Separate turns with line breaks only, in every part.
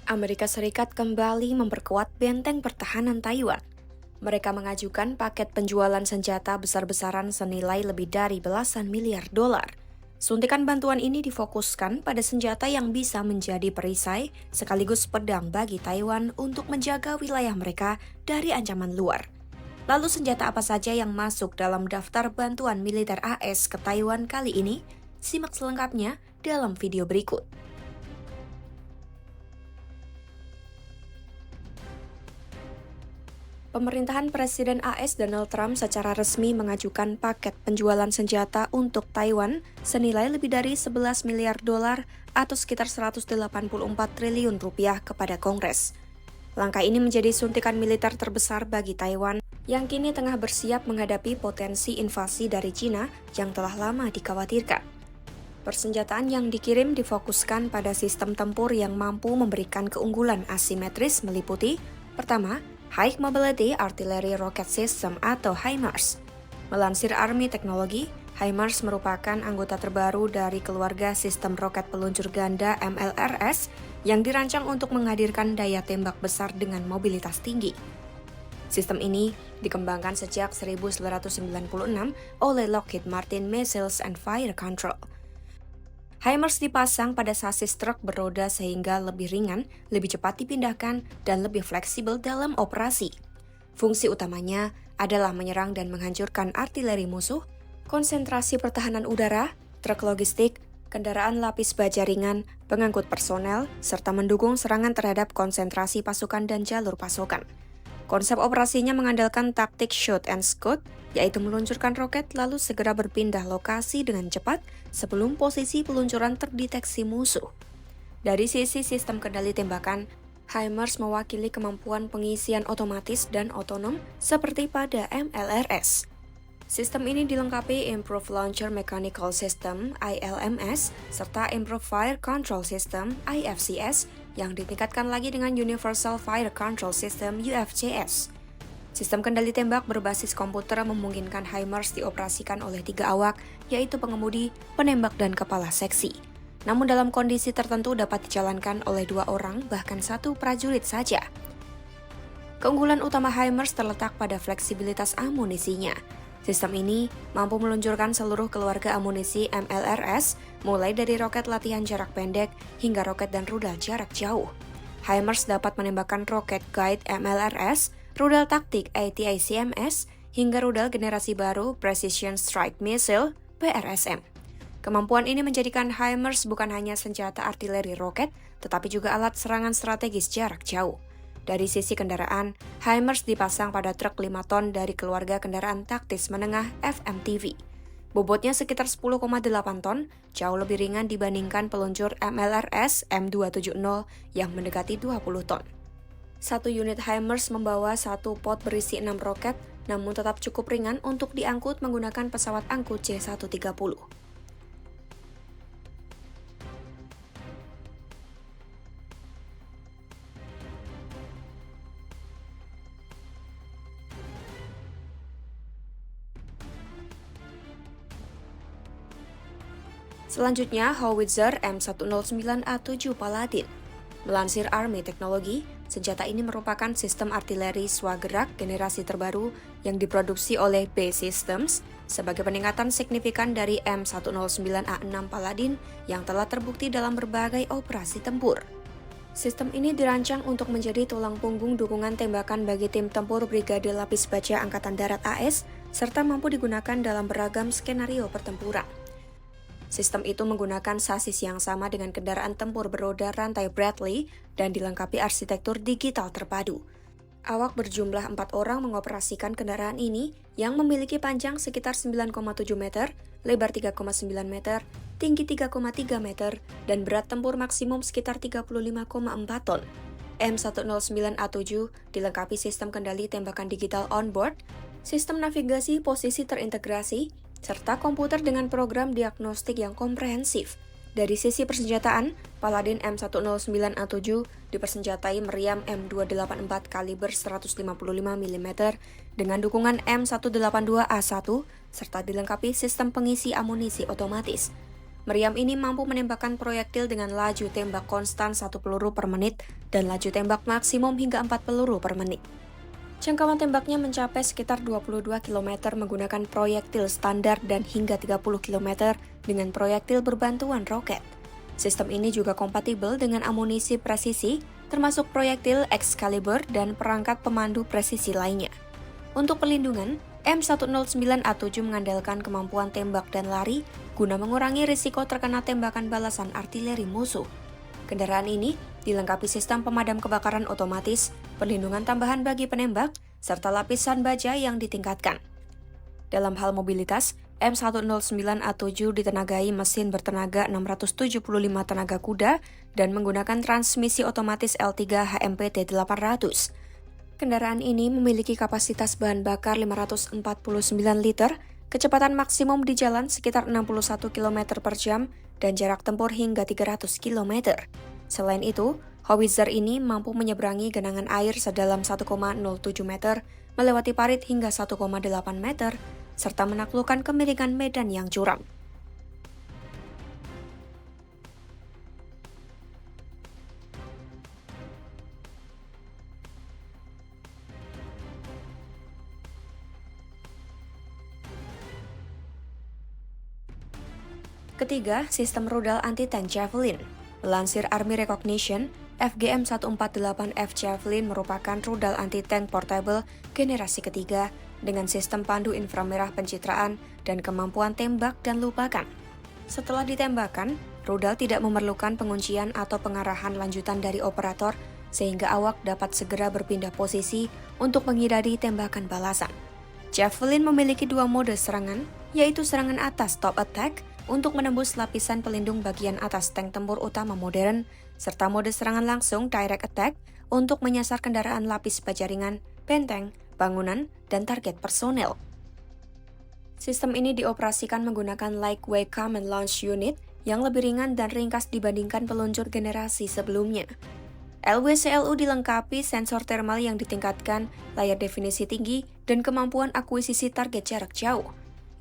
Amerika Serikat kembali memperkuat benteng pertahanan Taiwan. Mereka mengajukan paket penjualan senjata besar-besaran senilai lebih dari belasan miliar dolar. Suntikan bantuan ini difokuskan pada senjata yang bisa menjadi perisai sekaligus pedang bagi Taiwan untuk menjaga wilayah mereka dari ancaman luar. Lalu senjata apa saja yang masuk dalam daftar bantuan militer AS ke Taiwan kali ini? Simak selengkapnya dalam video berikut. Pemerintahan Presiden AS Donald Trump secara resmi mengajukan paket penjualan senjata untuk Taiwan senilai lebih dari 11 miliar dolar atau sekitar 184 triliun rupiah kepada Kongres. Langkah ini menjadi suntikan militer terbesar bagi Taiwan yang kini tengah bersiap menghadapi potensi invasi dari Cina yang telah lama dikhawatirkan. Persenjataan yang dikirim difokuskan pada sistem tempur yang mampu memberikan keunggulan asimetris meliputi, pertama, High Mobility Artillery Rocket System atau HIMARS. Melansir Army Technology, HIMARS merupakan anggota terbaru dari keluarga sistem roket peluncur ganda MLRS yang dirancang untuk menghadirkan daya tembak besar dengan mobilitas tinggi. Sistem ini dikembangkan sejak 1996 oleh Lockheed Martin Missiles and Fire Control. HIMARS dipasang pada sasis truk beroda sehingga lebih ringan, lebih cepat dipindahkan, dan lebih fleksibel dalam operasi. Fungsi utamanya adalah menyerang dan menghancurkan artileri musuh, konsentrasi pertahanan udara, truk logistik, kendaraan lapis baja ringan, pengangkut personel, serta mendukung serangan terhadap konsentrasi pasukan dan jalur pasokan. Konsep operasinya mengandalkan taktik shoot and scoot, yaitu meluncurkan roket lalu segera berpindah lokasi dengan cepat sebelum posisi peluncuran terdeteksi musuh. Dari sisi sistem kendali tembakan, HIMARS mewakili kemampuan pengisian otomatis dan otonom seperti pada MLRS. Sistem ini dilengkapi Improved Launcher Mechanical System (ILMS) serta Improved Fire Control System (IFCS) yang ditingkatkan lagi dengan Universal Fire Control System (UFCS). Sistem kendali tembak berbasis komputer memungkinkan HIMARS dioperasikan oleh 3 awak, yaitu pengemudi, penembak, dan kepala seksi. Namun dalam kondisi tertentu dapat dijalankan oleh 2 orang, bahkan 1 prajurit saja. Keunggulan utama HIMARS terletak pada fleksibilitas amunisinya. Sistem ini mampu meluncurkan seluruh keluarga amunisi MLRS, mulai dari roket latihan jarak pendek hingga roket dan rudal jarak jauh. HIMARS dapat menembakkan roket guide MLRS, rudal taktik ATACMS, hingga rudal generasi baru Precision Strike Missile (PRSM). Kemampuan ini menjadikan HIMARS bukan hanya senjata artileri roket, tetapi juga alat serangan strategis jarak jauh. Dari sisi kendaraan, HIMARS dipasang pada truk 5 ton dari keluarga kendaraan taktis menengah FMTV. Bobotnya sekitar 10,8 ton, jauh lebih ringan dibandingkan peluncur MLRS M270 yang mendekati 20 ton. Satu unit HIMARS membawa 1 pot berisi 6 roket, namun tetap cukup ringan untuk diangkut menggunakan pesawat angkut C-130. Selanjutnya, Howitzer M109A7 Paladin. Melansir Army Technology, senjata ini merupakan sistem artileri swagerak generasi terbaru yang diproduksi oleh B Systems sebagai peningkatan signifikan dari M109A6 Paladin yang telah terbukti dalam berbagai operasi tempur. Sistem ini dirancang untuk menjadi tulang punggung dukungan tembakan bagi tim tempur Brigade Lapis Baja Angkatan Darat AS, serta mampu digunakan dalam beragam skenario pertempuran. Sistem itu menggunakan sasis yang sama dengan kendaraan tempur beroda rantai Bradley dan dilengkapi arsitektur digital terpadu. Awak berjumlah 4 orang mengoperasikan kendaraan ini yang memiliki panjang sekitar 9,7 meter, lebar 3,9 meter, tinggi 3,3 meter, dan berat tempur maksimum sekitar 35,4 ton. M109A7 dilengkapi sistem kendali tembakan digital onboard, sistem navigasi posisi terintegrasi, serta komputer dengan program diagnostik yang komprehensif. Dari sisi persenjataan, Paladin M109A7 dipersenjatai meriam M284 kaliber 155 mm dengan dukungan M182A1 serta dilengkapi sistem pengisi amunisi otomatis. Meriam ini mampu menembakkan proyektil dengan laju tembak konstan 1 peluru per menit dan laju tembak maksimum hingga 4 peluru per menit. Jangkauan tembaknya mencapai sekitar 22 km menggunakan proyektil standar dan hingga 30 km dengan proyektil berbantuan roket. Sistem ini juga kompatibel dengan amunisi presisi, termasuk proyektil Excalibur dan perangkat pemandu presisi lainnya. Untuk perlindungan, M109A7 mengandalkan kemampuan tembak dan lari guna mengurangi risiko terkena tembakan balasan artileri musuh. Kendaraan ini dilengkapi sistem pemadam kebakaran otomatis, perlindungan tambahan bagi penembak, serta lapisan baja yang ditingkatkan. Dalam hal mobilitas, M109A7 ditenagai mesin bertenaga 675 tenaga kuda dan menggunakan transmisi otomatis L3 HMPT 800. Kendaraan ini memiliki kapasitas bahan bakar 549 liter, kecepatan maksimum di jalan sekitar 61 km per jam, dan jarak tempur hingga 300 km. Selain itu, howitzer ini mampu menyeberangi genangan air sedalam 1,07 meter, melewati parit hingga 1,8 meter, serta menaklukkan kemiringan medan yang curam. Ketiga, sistem rudal anti-tank Javelin. Melansir Army Recognition, FGM-148F Javelin merupakan rudal anti-tank portable generasi ketiga dengan sistem pandu inframerah pencitraan dan kemampuan tembak dan lupakan. Setelah ditembakkan, rudal tidak memerlukan penguncian atau pengarahan lanjutan dari operator sehingga awak dapat segera berpindah posisi untuk menghindari tembakan balasan. Javelin memiliki dua mode serangan, yaitu serangan atas top attack untuk menembus lapisan pelindung bagian atas tank tempur utama modern, serta mode serangan langsung direct attack untuk menyasar kendaraan lapis baja ringan, benteng, bangunan, dan target personel. Sistem ini dioperasikan menggunakan Lightweight Command Launch Unit yang lebih ringan dan ringkas dibandingkan peluncur generasi sebelumnya. LWCLU dilengkapi sensor thermal yang ditingkatkan, layar definisi tinggi, dan kemampuan akuisisi target jarak jauh.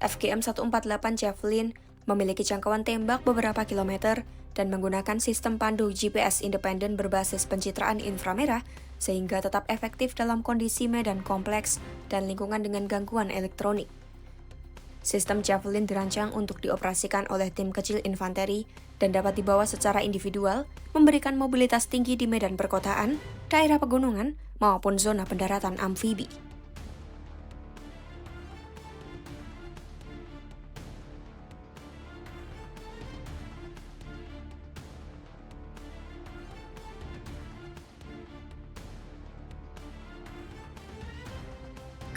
FGM-148 Javelin memiliki jangkauan tembak beberapa kilometer dan menggunakan sistem pandu GPS independen berbasis pencitraan inframerah sehingga tetap efektif dalam kondisi medan kompleks dan lingkungan dengan gangguan elektronik. Sistem Javelin dirancang untuk dioperasikan oleh tim kecil infanteri dan dapat dibawa secara individual, memberikan mobilitas tinggi di medan perkotaan, daerah pegunungan, maupun zona pendaratan amfibi.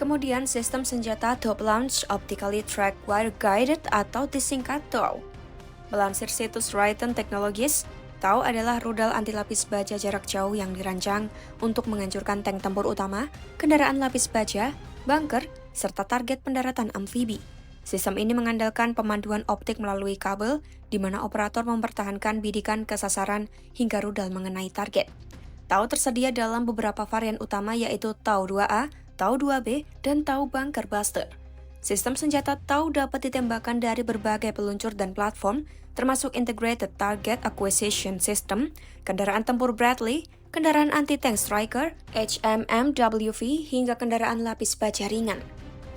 Kemudian sistem senjata Top Launch Optically Tracked Wire Guided atau disingkat TOW. Melansir situs Raytheon Technologies, TOW adalah rudal anti lapis baja jarak jauh yang dirancang untuk menghancurkan tank tempur utama, kendaraan lapis baja, bunker, serta target pendaratan amfibi. Sistem ini mengandalkan pemanduan optik melalui kabel, di mana operator mempertahankan bidikan ke sasaran hingga rudal mengenai target. TOW tersedia dalam beberapa varian utama yaitu TOW 2A, TOW 2B, dan TOW Bunker Buster. Sistem senjata TOW dapat ditembakkan dari berbagai peluncur dan platform, termasuk Integrated Target Acquisition System, kendaraan tempur Bradley, kendaraan anti-tank Striker, HMMWV, hingga kendaraan lapis baja ringan.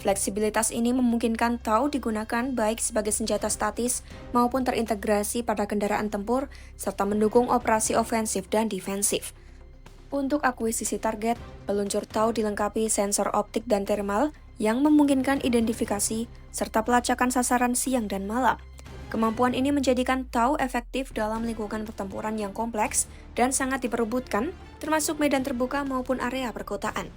Fleksibilitas ini memungkinkan TOW digunakan baik sebagai senjata statis maupun terintegrasi pada kendaraan tempur, serta mendukung operasi ofensif dan defensif. Untuk akuisisi target, peluncur TOW dilengkapi sensor optik dan thermal yang memungkinkan identifikasi serta pelacakan sasaran siang dan malam. Kemampuan ini menjadikan TOW efektif dalam lingkungan pertempuran yang kompleks dan sangat diperebutkan, termasuk medan terbuka maupun area perkotaan.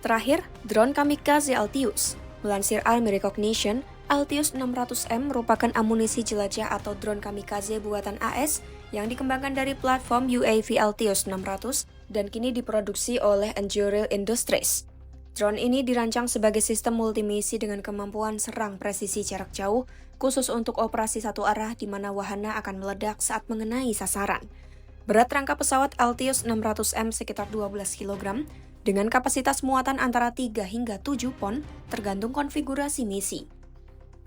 Terakhir, drone kamikaze Altius. Melansir Army Recognition, Altius 600M merupakan amunisi jelajah atau drone kamikaze buatan AS yang dikembangkan dari platform UAV Altius 600 dan kini diproduksi oleh Anduril Industries. Drone ini dirancang sebagai sistem multimisi dengan kemampuan serang presisi jarak jauh, khusus untuk operasi satu arah di mana wahana akan meledak saat mengenai sasaran. Berat rangka pesawat Altius 600M sekitar 12 kg, dengan kapasitas muatan antara 3 hingga 7 pon, tergantung konfigurasi misi.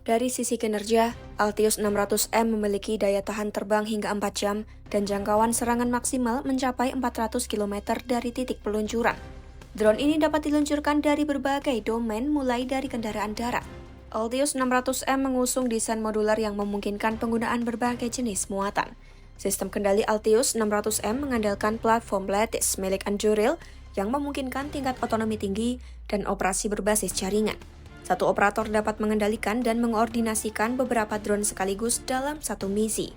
Dari sisi kinerja, Altius 600M memiliki daya tahan terbang hingga 4 jam dan jangkauan serangan maksimal mencapai 400 km dari titik peluncuran. Drone ini dapat diluncurkan dari berbagai domain mulai dari kendaraan darat. Altius 600M mengusung desain modular yang memungkinkan penggunaan berbagai jenis muatan. Sistem kendali Altius 600M mengandalkan platform Lattice milik Anduril yang memungkinkan tingkat otonomi tinggi dan operasi berbasis jaringan. Satu operator dapat mengendalikan dan mengoordinasikan beberapa drone sekaligus dalam satu misi.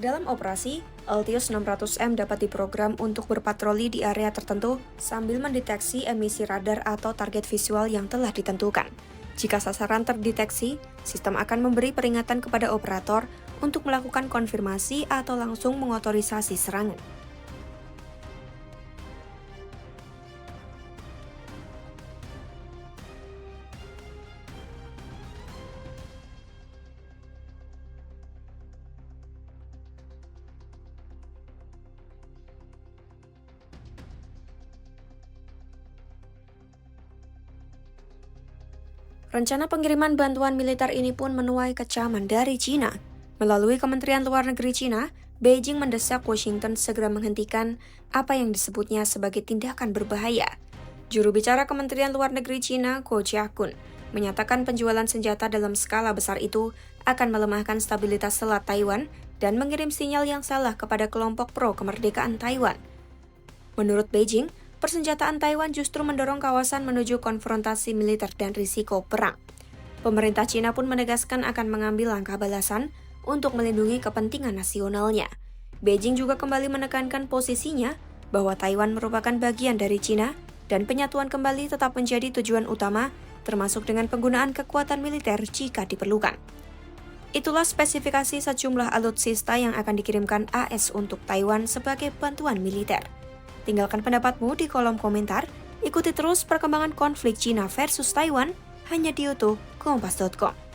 Dalam operasi, Altius 600M dapat diprogram untuk berpatroli di area tertentu sambil mendeteksi emisi radar atau target visual yang telah ditentukan. Jika sasaran terdeteksi, sistem akan memberi peringatan kepada operator untuk melakukan konfirmasi atau langsung mengotorisasi serangan. Rencana pengiriman bantuan militer ini pun menuai kecaman dari China. Melalui Kementerian Luar Negeri China, Beijing mendesak Washington segera menghentikan apa yang disebutnya sebagai tindakan berbahaya. Juru bicara Kementerian Luar Negeri China, Ko Jiakun, menyatakan penjualan senjata dalam skala besar itu akan melemahkan stabilitas Selat Taiwan dan mengirim sinyal yang salah kepada kelompok pro kemerdekaan Taiwan. Menurut Beijing, persenjataan Taiwan justru mendorong kawasan menuju konfrontasi militer dan risiko perang. Pemerintah Cina pun menegaskan akan mengambil langkah balasan untuk melindungi kepentingan nasionalnya. Beijing juga kembali menekankan posisinya bahwa Taiwan merupakan bagian dari Cina dan penyatuan kembali tetap menjadi tujuan utama, termasuk dengan penggunaan kekuatan militer jika diperlukan. Itulah spesifikasi sejumlah alutsista yang akan dikirimkan AS untuk Taiwan sebagai bantuan militer. Tinggalkan pendapatmu di kolom komentar. Ikuti terus perkembangan konflik Cina versus Taiwan hanya di YouTube Kompas.com.